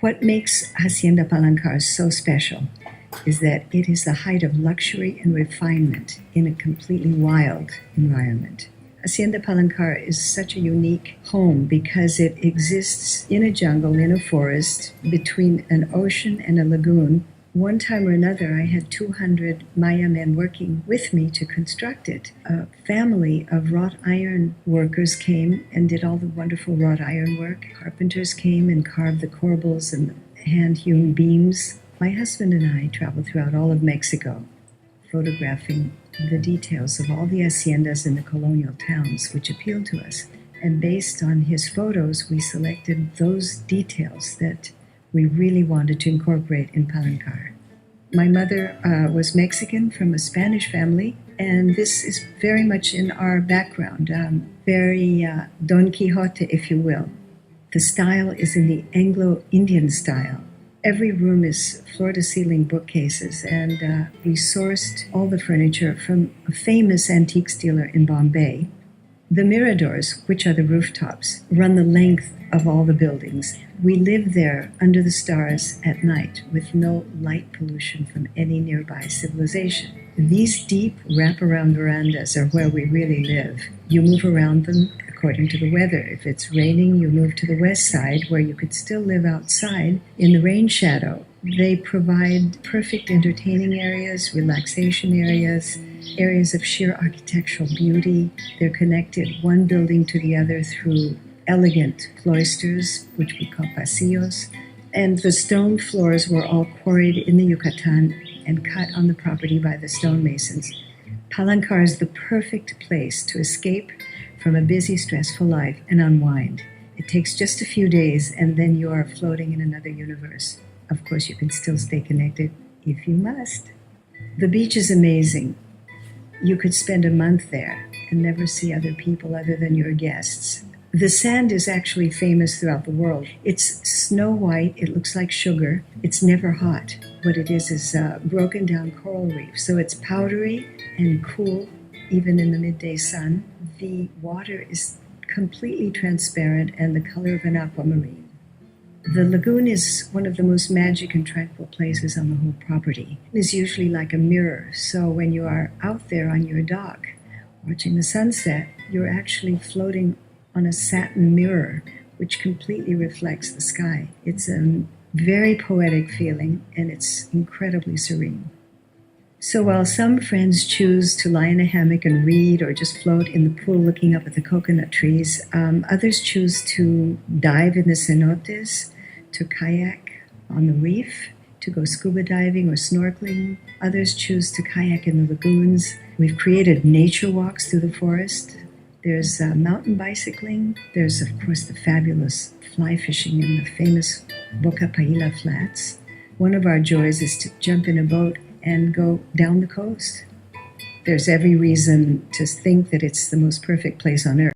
What makes Hacienda Palancar so special is that it is the height of luxury and refinement in a completely wild environment. Hacienda Palancar is such a unique home because it exists in a jungle, in a forest, between an ocean and a lagoon. One time or another, I had 200 Maya men working with me to construct it. A family of wrought iron workers came and did all the wonderful wrought iron work. Carpenters came and carved the corbels and the hand-hewn beams. My husband and I traveled throughout all of Mexico, photographing the details of all the haciendas in the colonial towns which appealed to us. And based on his photos, we selected those details that we really wanted to incorporate in Palancar. My mother was Mexican from a Spanish family, and this is very much in our background, very Don Quixote, if you will. The style is in the Anglo-Indian style. Every room is floor-to-ceiling bookcases, and we sourced all the furniture from a famous antiques dealer in Bombay. The miradors, which are the rooftops, run the length of all the buildings. We live there under the stars at night with no light pollution from any nearby civilization. These deep wraparound verandas are where we really live. You move around them according to the weather. If it's raining, you move to the west side where you could still live outside in the rain shadow. They provide perfect entertaining areas, relaxation areas, areas of sheer architectural beauty. They're connected one building to the other through elegant cloisters, which we call pasillos. And the stone floors were all quarried in the Yucatan and cut on the property by the stonemasons. Palancar is the perfect place to escape from a busy, stressful life and unwind. It takes just a few days, and then you are floating in another universe. Of course, you can still stay connected if you must. The beach is amazing. You could spend a month there and never see other people other than your guests. The sand is actually famous throughout the world. It's snow white. It looks like sugar. It's never hot. What it is broken down coral reef. So it's powdery and cool, even in the midday sun. The water is completely transparent and the color of an aquamarine. The lagoon is one of the most magic and tranquil places on the whole property. It is usually like a mirror, so when you are out there on your dock watching the sunset, you're actually floating on a satin mirror which completely reflects the sky. It's a very poetic feeling, and it's incredibly serene. So while some friends choose to lie in a hammock and read or just float in the pool looking up at the coconut trees, others choose to dive in the cenotes, to kayak on the reef, to go scuba diving or snorkeling. Others choose to kayak in the lagoons. We've created nature walks through the forest. There's mountain bicycling. There's, of course, the fabulous fly fishing in the famous Boca Paila Flats. One of our joys is to jump in a boat and go down the coast. There's every reason to think that it's the most perfect place on earth.